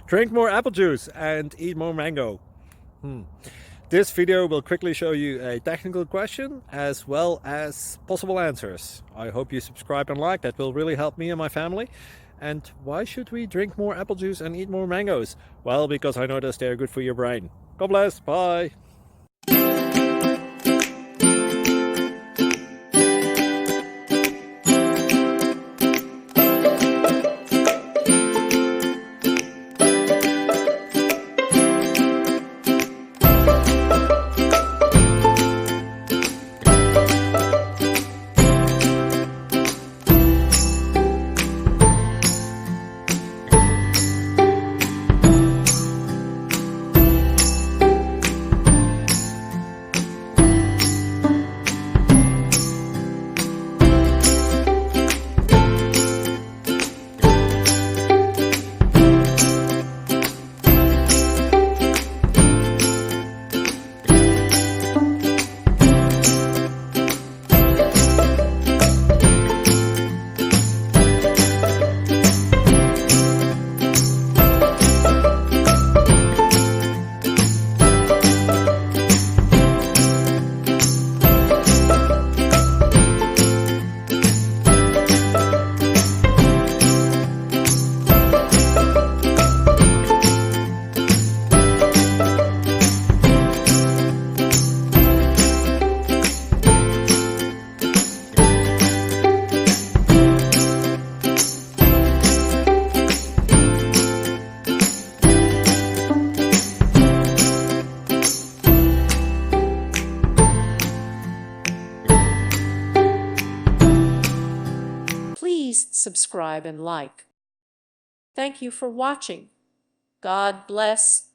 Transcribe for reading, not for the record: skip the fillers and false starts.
Drink more apple juice and eat more mango. This video will quickly show you a technical question as well as possible answers. I hope you subscribe and like, that will really help me and my family. And why should we drink more apple juice and eat more mangoes? Well, because I noticed they're good for your brain. God bless, bye! Please subscribe and like. Thank you for watching. God bless.